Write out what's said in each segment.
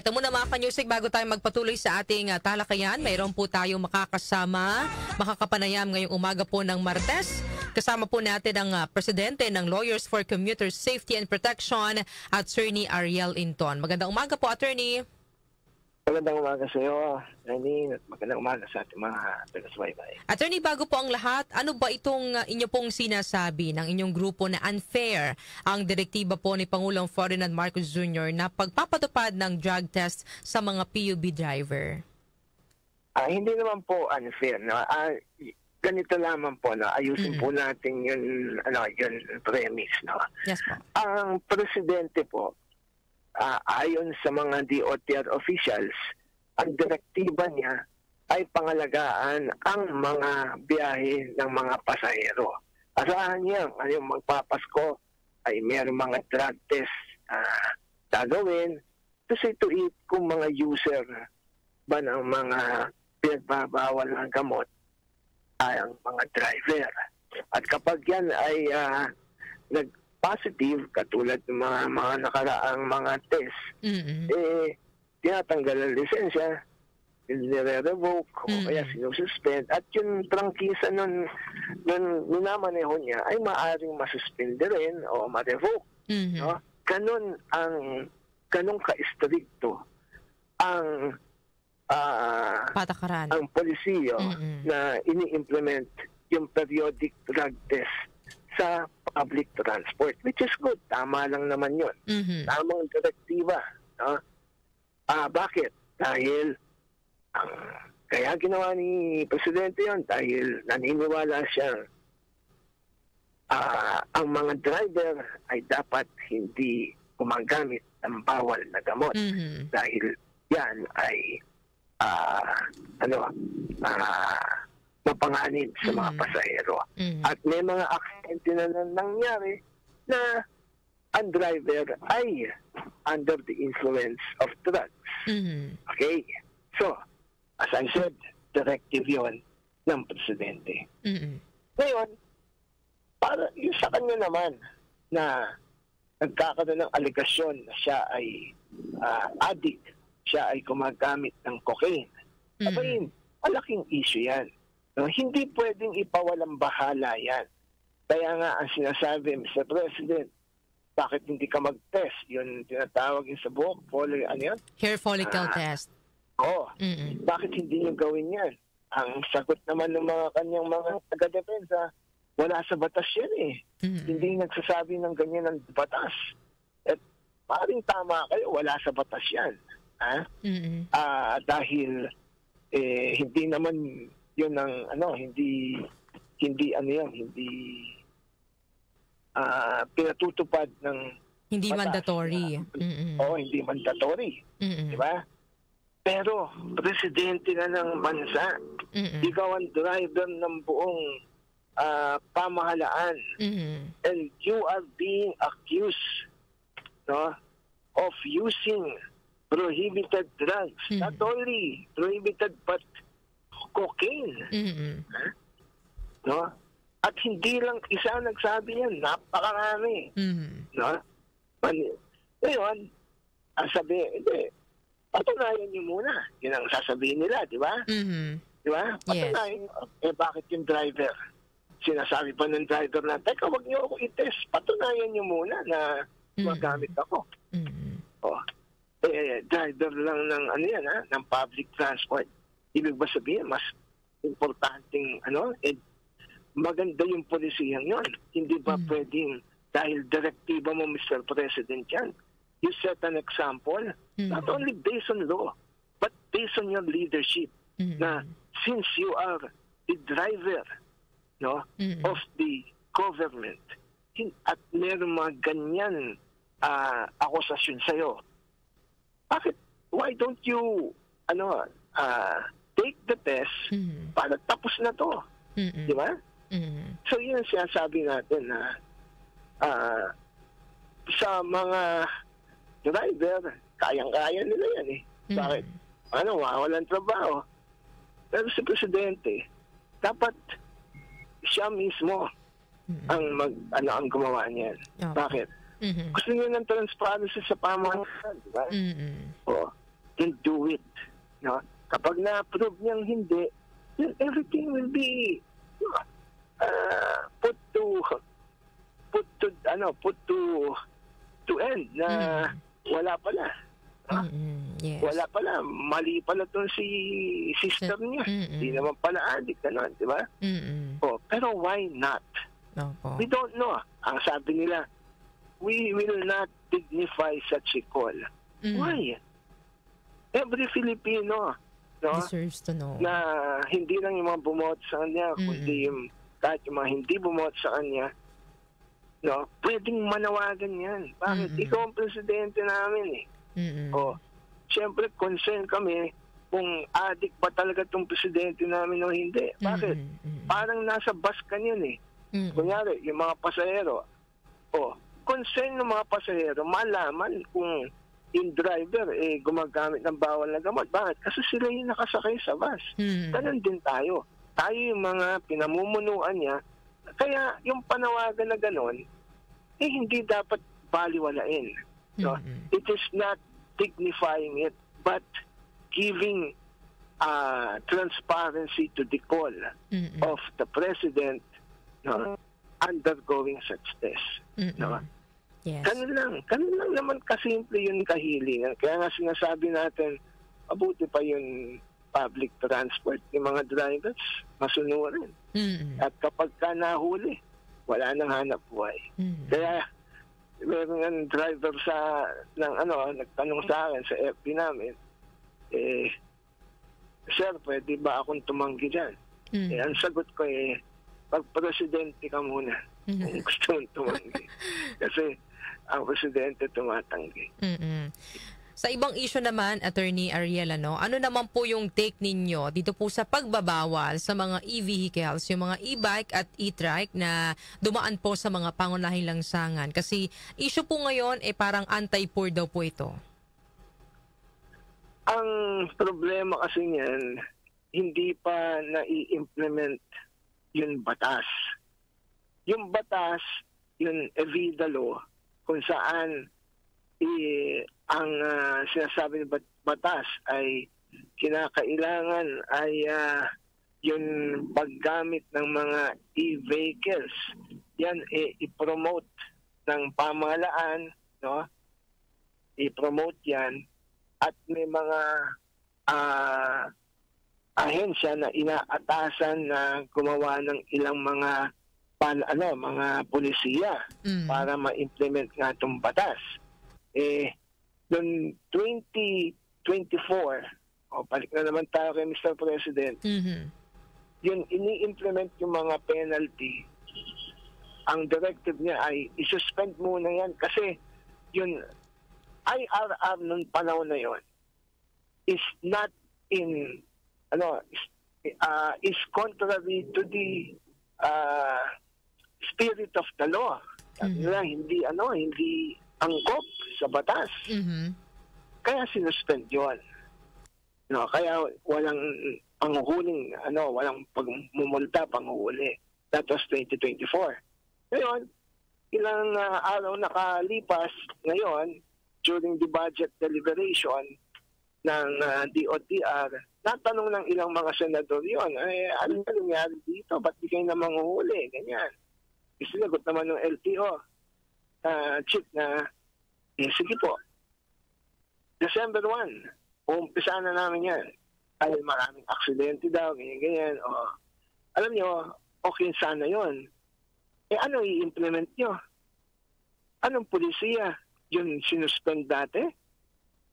Ito muna mga kanyusik, bago tayo magpatuloy sa ating talakayan, mayroon po tayong makakapanayam ngayong umaga po ng Martes. Kasama po natin ang presidente ng Lawyers for Commuter Safety and Protection, Attorney Ariel Inton. Magandang umaga po, Attorney. Magandang umaga sa iyo, Lenny, at magandang umaga sa ating mga taga-subaybay. Attorney, bago po ang lahat, ano ba itong inyo pong sinasabi ng inyong grupo na unfair ang direktiba po ni Pangulong Ferdinand Marcos Jr. na pagpapatupad ng drug test sa mga PUB driver? Hindi naman po unfair, no? Ganito lamang po, no? Ayusin po natin yun premise, no? Yes po. Ang presidente po, ayon sa mga DOTR officials, ang direktiba niya ay pangalagaan ang mga biyahe ng mga pasahero. Asahan niya, ngayong magpapasko ay mayroong mga drug test gagawin to see to it kung mga user ba ng mga pinagbabawal ng gamot ay ang mga driver. At kapag yan ay positive, katulad ng mga nakaraang mga test, tinatanggal ang lisensya, nire-revoke, o kaya sinususpend, at yung prangkisa nun minamaneho niya ay maaaring masuspende rin o ma-revoke. No? Ganun ka-stricto ang patakaran, ang polisiyo na ini-implement yung periodic drug test sa public transport, which is good. Tama lang naman yun. Tamang direktiba. No? Bakit? Dahil kaya ginawa ni Presidente yun dahil naniniwala siya ang mga driver ay dapat hindi gumagamit ng bawal na gamot dahil yan ay mapanganib sa mga pasahero. At may mga aksidente na nangyari na ang driver ay under the influence of drugs. Okay? So, as I said, directive yon ng presidente. Ngayon, para yung sa kanya naman na nagkakaroon ng aligasyon na siya ay addict, siya ay gumagamit ng cocaine. Abay, malaking issue yan. No, hindi pwedeng ipawalang bahala yan. Kaya nga ang sinasabi, Mr. President, bakit hindi ka mag-test? Yun tinatawag yung sa buhok, hair follicle test. Oo. Bakit hindi nyo gawin yan? Ang sagot naman ng mga kanyang mga taga-depensa, wala sa batas yan eh. Hindi nagsasabi ng ganyan ng batas. At paring tama kayo, wala sa batas yan. Dahil hindi naman yun ang hindi pinatutupad ng hindi batas, mandatory. Hindi mandatory. Di ba? Pero presidente na ng bansa, ikaw ang driver ng buong pamahalaan, and you are being accused, no, of using prohibited drugs. Not only prohibited but cocaine. No? At hindi lang isa nagsabi yan, napakarami. No? Ngayon, ang sabi, hindi, patunayan niyo muna. Yun ang sasabihin nila, di ba? Di ba? Patunayan. Yes. Bakit yung driver? Sinasabi pa ng driver na, teka, wag niyo ako i-test. Patunayan niyo muna na magamit ako. Driver lang ng ng public transport. Ibig ba sabihin, mas importanteng maganda yung polisiyang yun. Hindi ba pwedeng, dahil direktiba mo, Mr. President, yan, you set an example, not only based on law, but based on your leadership, na since you are the driver of the government, at meron mga ganyan akusasyon sa'yo, bakit, why don't you, take the test para tapos na to. Di ba? So yun ang sinasabi natin na sa mga driver, kayang-kaya nila yan eh. Bakit? Walang trabaho. Pero si Presidente, dapat siya mismo ang gumawa niyan. Bakit? Gusto niya ng transparency sa pamahalaan, di ba? can do it. No? Kapag na-approve niyang hindi, then everything will be put to end na wala pala. Yes. Wala pala. Mali pala itong si sister niya. Hindi naman pala addict. Ano, di ba? Oh, pero why not? Opo. We don't know. Ang sabi nila, we will not dignify such a call. Why? Every Filipino, no, Deserves to know. na hindi lang yung mga bumoto sa kanya, kundi yung, kahit yung mga hindi bumoto sa kanya, no, pwedeng manawagan yan. Bakit? Ikaw ang presidente namin eh. O, siyempre, concern kami kung addict ba talaga itong presidente namin o hindi. Bakit? Parang nasa bus ka niyan eh. Kunyari, yung mga pasahero, concern ng mga pasahero, malaman kung yung driver gumagamit ng bawal na gamot. Bakit? Kasi sila yung nakasakay sa bus. Ganun din tayo. Tayo yung mga pinamumunuan niya. Kaya yung panawagan na ganun, hindi dapat baliwalain. So, it is not dignifying it, but giving transparency to the call of the president undergoing such test. No? Yes. Ganun lang naman kasimple yung kahilingan. Kaya nga sinasabi natin, mabuti pa yung public transport, yung mga drivers, masunurin. At kapag ka nahuli, wala nang hanap buhay. Kaya, meron ng driver nagtanong sa akin sa FB namin, sir, pwede ba akong tumanggi dyan? Ang sagot ko pag-presidente ka muna. Kung gusto mong tumanggi. Kasi, ang presidente tumatanggi. Sa ibang issue naman, Attorney Ariel, ano naman po yung take ninyo dito po sa pagbabawal sa mga e-vehicles, yung mga e-bike at e-trike na dumaan po sa mga pangunahing lansangan? Kasi issue po ngayon, parang anti-poor daw po ito. Ang problema kasi niyan, hindi pa na-i-implement yung batas. Yung batas, yung Evida Law, kung saan ang sinasabi ng batas ay kinakailangan ay yung paggamit ng mga e-vehicles. Yan i-promote ng pamahalaan, no? I-promote yan at may mga ahensya na inaatasan na gumawa ng ilang mga mga polisiya para ma-implement nga itong batas. Noong 2024, balik na naman tayo kay Mr. President, yun, ini-implement yung mga penalty. Ang directive niya ay isuspend muna yan kasi yun, IRR noong panahon na yun is not in, is contrary to the spirit of the law. Hindi angkop sa batas. Kaya sinuspend yun. No, kaya walang panghuhuling, walang pagmumulta, panghuhuli. That was 2024. Ngayon, ilang araw nakalipas ngayon, during the budget deliberation ng DOTR, natanong ng ilang mga senador yun, ano nangyari dito? Ba't di kayo na manghuhuli? Ganyan. Sinagot naman ng LTO chief na, sige po, December 1, umpisa na namin yan. Ay, maraming aksidente daw, ganyan-ganyan. Alam nyo, okay sana yun. Ano i-implement nyo? Anong polisiya? Yun sinuspend dati?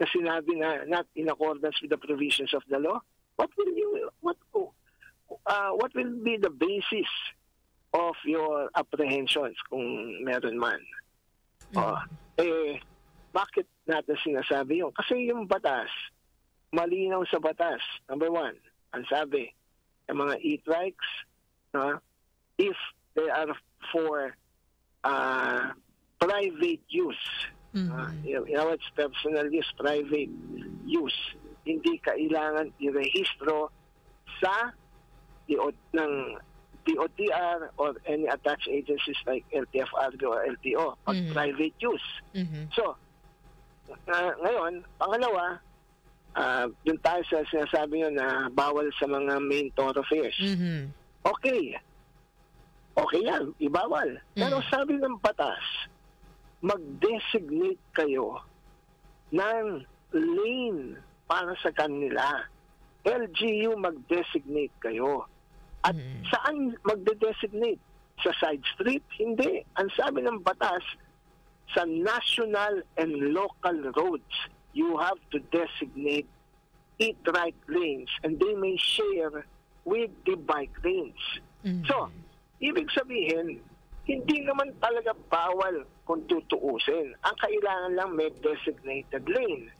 Na sinabi na not in accordance with the provisions of the law? What will be the basis of your apprehensions kung meron man? Bakit natin sinasabi yun? Kasi yung batas, malinaw sa batas. Number one, ang sabi, yung mga e-trikes, if they are for private use, it's personal use, private use, hindi kailangan i-rehistro sa ng DOTR or any attached agencies like LTFRB or LTO pag private use. So, ngayon, pangalawa, Doon tayo sa sinasabi nyo na bawal sa mga main thoroughfares. Okay. Okay yan, ibawal. Pero sabi ng batas, mag-designate kayo ng lane para sa kanila. LGU mag-designate kayo. At saan magde-designate? Sa side street? Hindi. Ang sabi ng batas, sa national and local roads, you have to designate eat-right lanes and they may share with the bike lanes. So, ibig sabihin, hindi naman talaga bawal kung tutuusin. Ang kailangan lang may designated lane.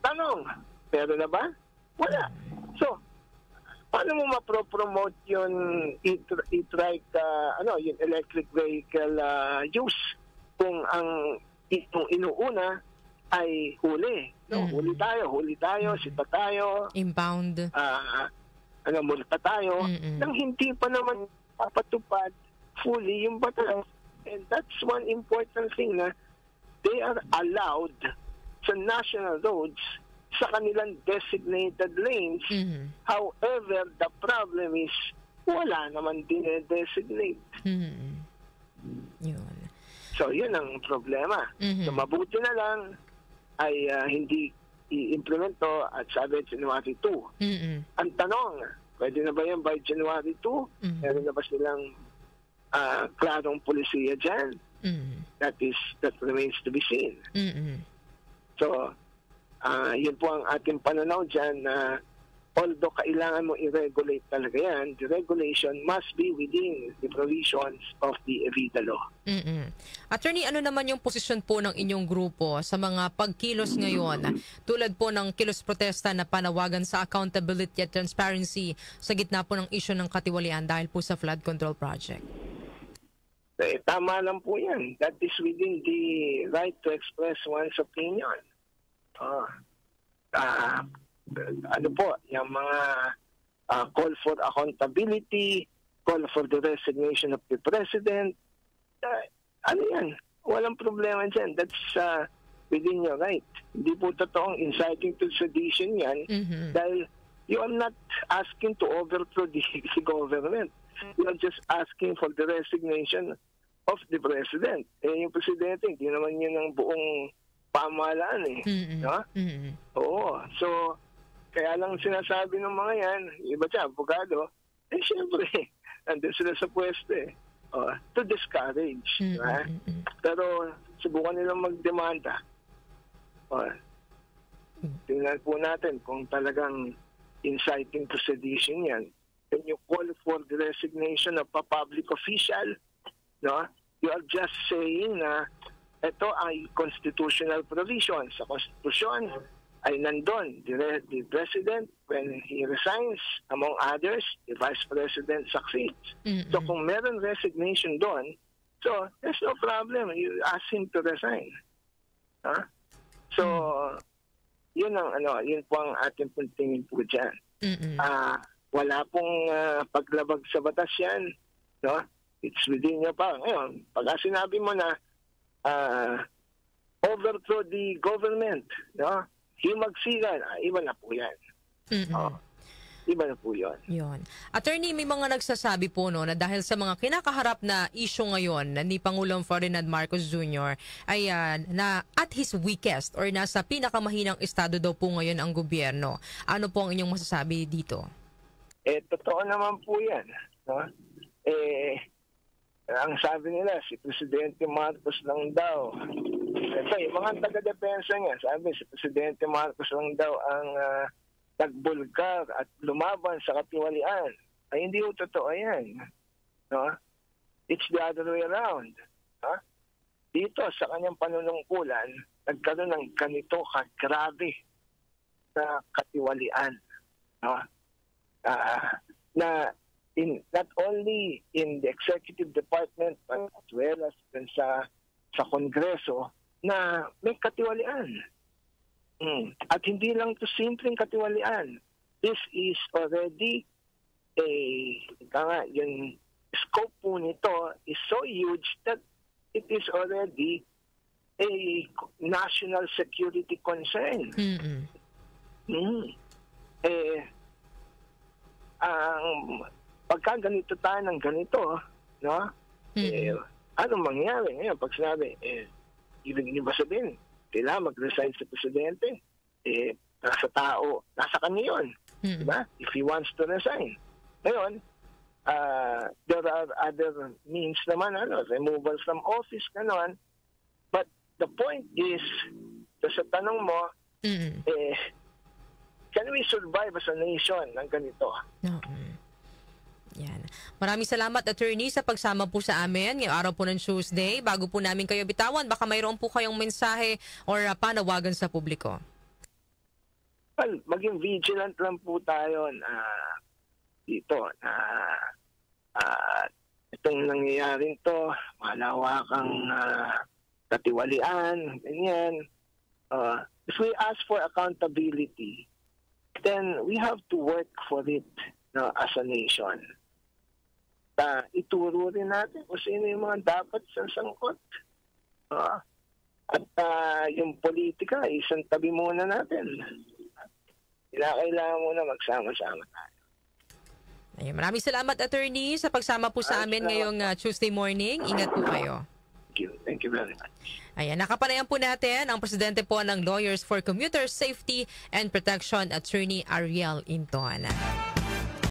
Tanong, pero na ba? Wala. So, paano mo mapropromote yung e-trike, yung electric vehicle use kung ang inuuna ay huli? No, huli tayo, sita tayo. Impound. Multa tayo. Nang hindi pa naman papatupad fully yung batas. And that's one important thing na they are allowed sa national roads sa kanilang designated lanes. However, the problem is wala naman dinedesignate. Yun. So, yun ang problema. So, mabuti na lang ay hindi i-implemento at sabi January 2. Ang tanong, pwede na ba yan by January 2? Meron na ba silang klarong polisiya dyan? That remains to be seen. So, yun po ang ating pananaw dyan na although kailangan mo i-regulate talaga yan, the regulation must be within the provisions of the EVIDA law. Attorney, ano naman yung posisyon po ng inyong grupo sa mga pagkilos ngayon tulad po ng kilos protesta na panawagan sa accountability at transparency sa gitna po ng issue ng katiwalian dahil po sa flood control project? Tama lang po yan. That is within the right to express one's opinion. Yung mga call for accountability, call for the resignation of the president, yan? Walang problema dyan. That's within your right. Hindi po totoong inciting to sedition yan dahil you are not asking to overthrow the government. You are just asking for the resignation of the president. Yung presidente, hindi naman yun ang buong pamahalaan no? Oo. So, kaya lang sinasabi ng mga yan, iba siya, abogado, siyempre, nandun sila sa pwesto to discourage. Pero, subukan nilang magdemanda. Tingnan po natin kung talagang inciting to sedition yan. When you call for the resignation of a public official, no, you are just saying na ito ay constitutional provision. Sa Constitution ay nandun. The President, when he resigns, among others, the Vice President succeeds. So kung meron resignation doon, so there's no problem. You ask him to resign. So, yun po ang ating puntingin po dyan. Wala pong paglabag sa batas yan. No? It's within your power. Ngayon, pag sinabi mo na overthrow the government, no? Himagsigan, iba na po yan. Iba na po yun. Attorney, may mga nagsasabi po na dahil sa mga kinakaharap na issue ngayon ni Pangulong Ferdinand Marcos Jr. ay na at his weakest or nasa pinakamahinang estado daw po ngayon ang gobyerno. Ano po ang inyong masasabi dito? Totoo naman po yan. No? Ang sabi nila, si Presidente Marcos lang daw. Ito, yung mga taga-depensa niya, sabi, si Presidente Marcos lang daw ang nagbulgar at lumaban sa katiwalian. Ay, hindi po totoo yan. No? It's the other way around. Dito, sa kanyang panunungkulan, nagkaroon ng ganito kagrabe na katiwalian. No? Na not only in the executive department but as well as sa Kongreso na may katiwalian. At hindi lang to simpleng katiwalian. This is already yung scope po nito is so huge that it is already a national security concern. Ang pagka ganito tayo ng ganito, no? Anong mangyari ngayon pag sinabi, ibig niyo ba sabihin, kailangan mag-resign sa presidente? Nasa tao, nasa kanya yun. Diba? If he wants to resign. Ngayon, there are other means naman, removal from office, gano'n. But the point is, sa tanong mo, can we survive as a nation ng ganito? Yan. Maraming salamat, Attorney, sa pagsama po sa amin ngayong araw po ng Tuesday. Bago po namin kayo bitawan, baka mayroon po kayong mensahe or panawagan sa publiko. Well, maging vigilant lang po tayo na dito na itong nangyayaring to, malawakang katiwalian, ganyan. If we ask for accountability, then we have to work for it as a nation. Ituro rin natin kung sino yung mga dapat sa sangkot. At yung politika, isang tabi muna natin. Kailangan muna magsama-sama tayo. Ayun, maraming salamat, Attorney, sa pagsama po sa amin ngayong Tuesday morning. Ingat po kayo. Thank you very much. Ayan, nakapanayan po natin ang presidente po ng Lawyers for Commuter Safety and Protection, Attorney Ariel Inton.